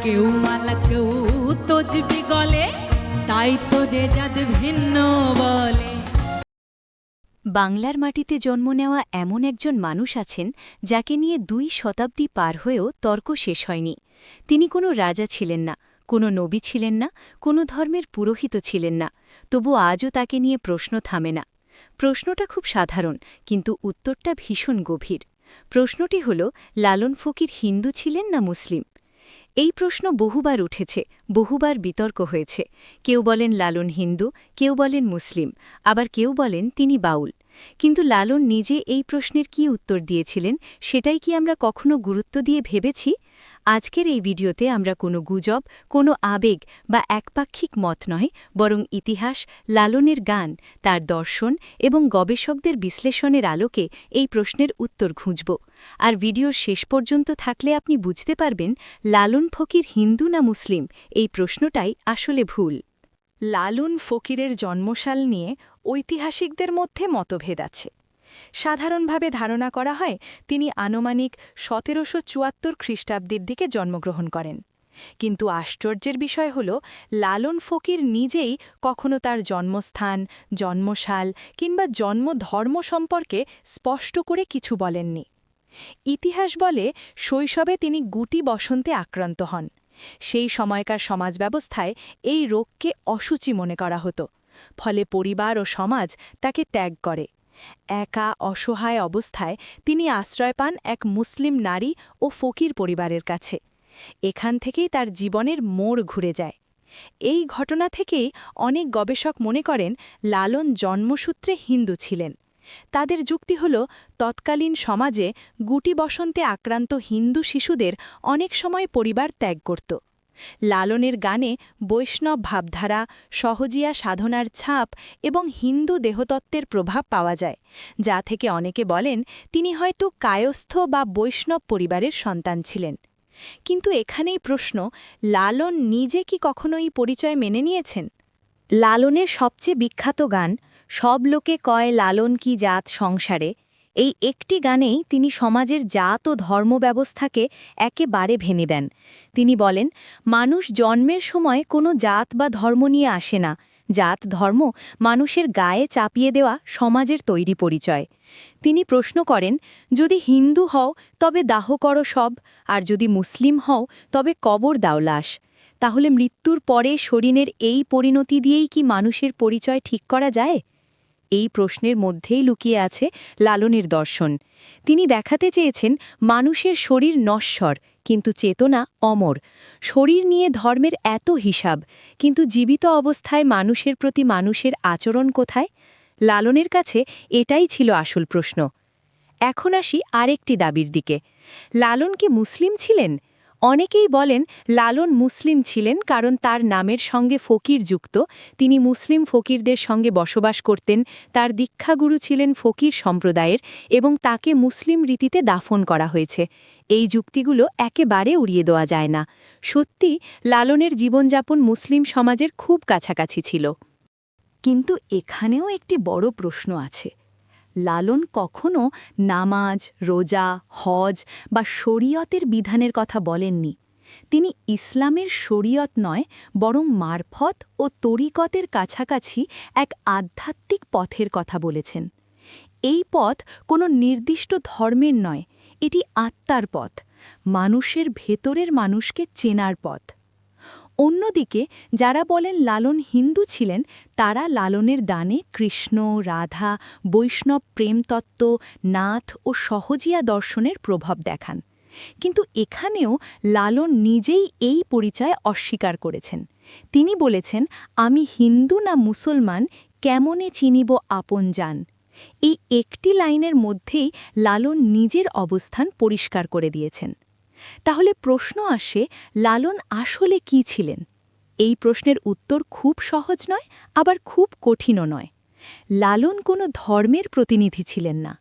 কেউ মালা কেউ তজবি গলে, তাই তো রেজাদ ভিন্ন বলে। বাংলার মাটিতে জন্ম নেওয়া এমন একজন মানুষ আছেন যাকে নিয়ে 2 শতাব্দী পার হয়েও তর্ক শেষ হয়নি। তিনি কোনো রাজা ছিলেন না, কোনো নবী ছিলেন না, কোনো ধর্মের পুরোহিত ছিলেন না, তবু আজও তাকে নিয়ে প্রশ্ন থামে না। প্রশ্নটা খুব সাধারণ, কিন্তু উত্তরটা ভীষণ গভীর। প্রশ্নটি হল, লালন ফকির হিন্দু ছিলেন না মুসলিম? এই প্রশ্ন বহুবার উঠেছে, বহুবার বিতর্ক হয়েছে। কেউ বলেন লালন হিন্দু, কেউ বলেন মুসলিম, আবার কেউ বলেন তিনি বাউল। কিন্তু লালন নিজে এই প্রশ্নের কী উত্তর দিয়েছিলেন, সেটাই কি আমরা কখনো গুরুত্ব দিয়ে ভেবেছি? আজকের এই ভিডিওতে আমরা কোনো গুজব, কোনো আবেগ বা একপাক্ষিক মত নয়, বরং ইতিহাস, লালনের গান, তার দর্শন এবং গবেষকদের বিশ্লেষণের আলোকে এই প্রশ্নের উত্তর খুঁজব। আর ভিডিওর শেষ পর্যন্ত থাকলে আপনি বুঝতে পারবেন লালন ফকির হিন্দু না মুসলিম, এই প্রশ্নটাই আসলে ভুল। লালন ফকিরের জন্মসাল নিয়ে ঐতিহাসিকদের মধ্যে মতভেদ আছে। সাধারণভাবে ধারণা করা হয় তিনি আনুমানিক ১৭৭৪ খ্রিস্টাব্দের দিকে জন্মগ্রহণ করেন। কিন্তু আশ্চর্যের বিষয় হল, লালন ফকির নিজেই কখনো তার জন্মস্থান, জন্মসাল কিংবা জন্মধর্ম সম্পর্কে স্পষ্ট করে কিছু বলেননি। ইতিহাস বলে শৈশবে তিনি গুটি বসন্তে আক্রান্ত হন। সেই সময়কার সমাজব্যবস্থায় এই রোগকে অসুচি মনে করা হতো, ফলে পরিবার ও সমাজ তাকে ত্যাগ করে। একা অসহায় অবস্থায় তিনি আশ্রয় পান এক মুসলিম নারী ও ফকির পরিবারের কাছে। এখান থেকেই তার জীবনের মোড় ঘুরে যায়। এই ঘটনা থেকেই অনেক গবেষক মনে করেন লালন জন্মসূত্রে হিন্দু ছিলেন। তাদের যুক্তি হল, তৎকালীন সমাজে গুটি বসন্তে আক্রান্ত হিন্দু শিশুদের অনেক সময় পরিবার ত্যাগ করত। লালনের গানে বৈষ্ণব ভাবধারা, সহজিয়া সাধনার ছাপ এবং হিন্দু দেহতত্ত্বের প্রভাব পাওয়া যায়, যা থেকে অনেকে বলেন তিনি হয়তো কায়স্থ বা বৈষ্ণব পরিবারের সন্তান ছিলেন। কিন্তু এখানেই প্রশ্ন, লালন নিজে কি কখনো এই পরিচয় মেনে নিয়েছেন? লালনের সবচেয়ে বিখ্যাত গান সব লোকে কয় লালন কি জাত সংসারে, এই একটি গানেই তিনি সমাজের জাত ও ধর্মব্যবস্থাকে একেবারে ভেঙে দেন। তিনি বলেন, মানুষ জন্মের সময় কোনো জাত বা ধর্ম নিয়ে আসে না, জাত ধর্ম মানুষের গায়ে চাপিয়ে দেওয়া সমাজের তৈরি পরিচয়। তিনি প্রশ্ন করেন, যদি হিন্দু হও তবে দাহ করো সব, আর যদি মুসলিম হও তবে কবর দাও লাশ। তাহলে মৃত্যুর পরে শরীরের এই পরিণতি দিয়েই কি মানুষের পরিচয় ঠিক করা যায়? এই প্রশ্নের মধ্যেই লুকিয়ে আছে লালনের দর্শন। তিনি দেখাতে চেয়েছেন মানুষের শরীর নশ্বর, কিন্তু চেতনা অমর। শরীর নিয়ে ধর্মের এত হিসাব, কিন্তু জীবিত অবস্থায় মানুষের প্রতি মানুষের আচরণ কোথায়? লালনের কাছে এটাই ছিল আসল প্রশ্ন। এখন আসি আরেকটি দাবির দিকে। লালন কি মুসলিম ছিলেন? অনেকেই বলেন লালন মুসলিম ছিলেন কারণ তার নামের সঙ্গে ফকির যুক্ত, তিনি মুসলিম ফকিরদের সঙ্গে বসবাস করতেন, তার দীক্ষাগুরু ছিলেন ফকির সম্প্রদায়ের এবং তাকে মুসলিম রীতিতে দাফন করা হয়েছে। এই যুক্তিগুলো একেবারে উড়িয়ে দেওয়া যায় না। সত্যি লালনের জীবনযাপন মুসলিম সমাজের খুব কাছাকাছি ছিল। কিন্তু এখানেও একটি বড় প্রশ্ন আছে। লালন কখনো নামাজ, রোজা, হজ বা শরীয়তের বিধানের কথা বলেননি। তিনি ইসলামের শরীয়ত নয়, বরং মারফত ও তরিকতের কাছাকাছি এক আধ্যাত্মিক পথের কথা বলেছেন। এই পথ কোনো নির্দিষ্ট ধর্মের নয়, এটি আত্মার পথ, মানুষের ভেতরের মানুষকে চেনার পথ। অন্যদিকে যারা বলেন লালন হিন্দু ছিলেন, তারা লালনের দানে কৃষ্ণ, রাধা, বৈষ্ণব প্রেমতত্ত্ব, নাথ ও সহজিয়া দর্শনের প্রভাব দেখান। কিন্তু এখানেও লালন নিজেই এই পরিচয় অস্বীকার করেছেন। তিনি বলেছেন, আমি হিন্দু না মুসলমান, কেমনে চিনিব আপন জান। এই একটি লাইনের মধ্যেই লালন নিজের অবস্থান পরিষ্কার করে দিয়েছেন। তাহলে প্রশ্ন আসে, লালন আসলে কি ছিলেন? এই প্রশ্নের উত্তর খুব সহজ নয়, আবার খুব কঠিনও নয়। লালন কোনো ধর্মের প্রতিনিধি ছিলেন না।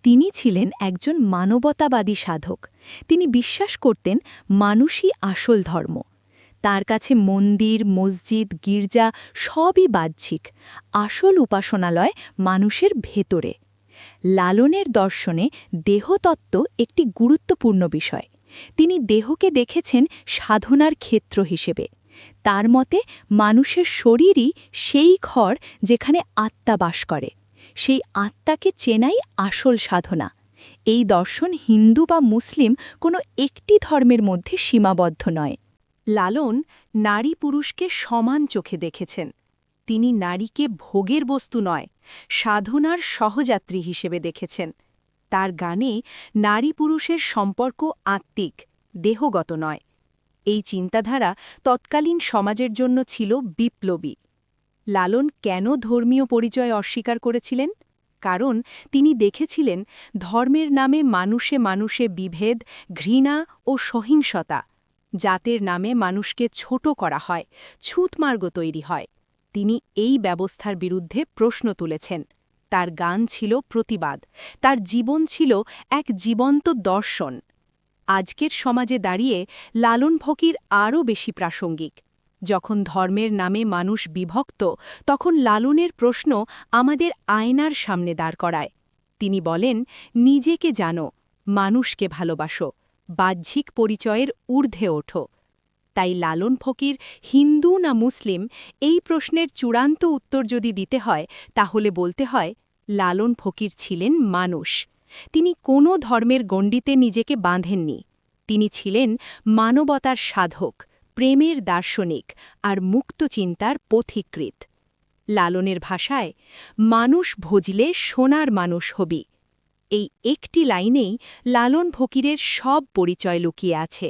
তিনি ছিলেন একজন মানবতাবাদী সাধক। তিনি বিশ্বাস করতেন মানুষই আসল ধর্ম। তার কাছে মন্দির, মসজিদ, গির্জা সবই বাহ্যিক, আসল উপাসনালয় মানুষের ভেতরে। লালনের দর্শনে দেহতত্ত্ব একটি গুরুত্বপূর্ণ বিষয়। তিনি দেহকে দেখেছেন সাধনার ক্ষেত্র হিসেবে। তার মতে মানুষের শরীরই সেই ঘর যেখানে আত্মা বাস করে। সেই আত্মাকে চেনাই আসল সাধনা। এই দর্শন হিন্দু বা মুসলিম কোনো একটি ধর্মের মধ্যে সীমাবদ্ধ নয়। লালন নারী পুরুষকে সমান চোখে দেখেছেন। তিনি নারীকে ভোগের বস্তু নয়, সাধনার সহযাত্রী হিসেবে দেখেছেন। তার গানে নারী পুরুষের সম্পর্ক আত্মিক, দেহগত নয়। এই চিন্তাধারা তৎকালীন সমাজের জন্য ছিল বিপ্লবী। লালন কেন ধর্মীয় পরিচয় অস্বীকার করেছিলেন? কারণ তিনি দেখেছিলেন ধর্মের নামে মানুষে মানুষে বিভেদ, ঘৃণা ও সহিংসতা। জাতের নামে মানুষকে ছোট করা হয়, ছুঁতমার্গ তৈরি হয়। তিনি এই ব্যবস্থার বিরুদ্ধে প্রশ্ন তুলেছেন। তার গান ছিল প্রতিবাদ, তার জীবন ছিল এক জীবন্ত দর্শন। আজকের সমাজে দাঁড়িয়ে লালন ফকির আরও বেশি প্রাসঙ্গিক। যখন ধর্মের নামে মানুষ বিভক্ত, তখন লালনের প্রশ্ন আমাদের আয়নার সামনে দাঁড় করায়। তিনি বলেন, নিজেকে জানো, মানুষকে ভালোবাসো, বাহ্যিক পরিচয়ের ঊর্ধ্বে ওঠো। তাই লালন ফকির হিন্দু না মুসলিম, এই প্রশ্নের চূড়ান্ত উত্তর যদি দিতে হয়, তাহলে বলতে হয় লালন ফকির ছিলেন মানুষ। তিনি কোনো ধর্মের গণ্ডিতে নিজেকে বাঁধেননি। তিনি ছিলেন মানবতার সাধক, প্রেমের দার্শনিক আর মুক্ত চিন্তার পথিকৃৎ। লালনের ভাষায়, মানুষ ভজলে সোনার মানুষ হবি। এই একটি লাইনেই লালন ফকিরের সব পরিচয় লুকিয়ে আছে।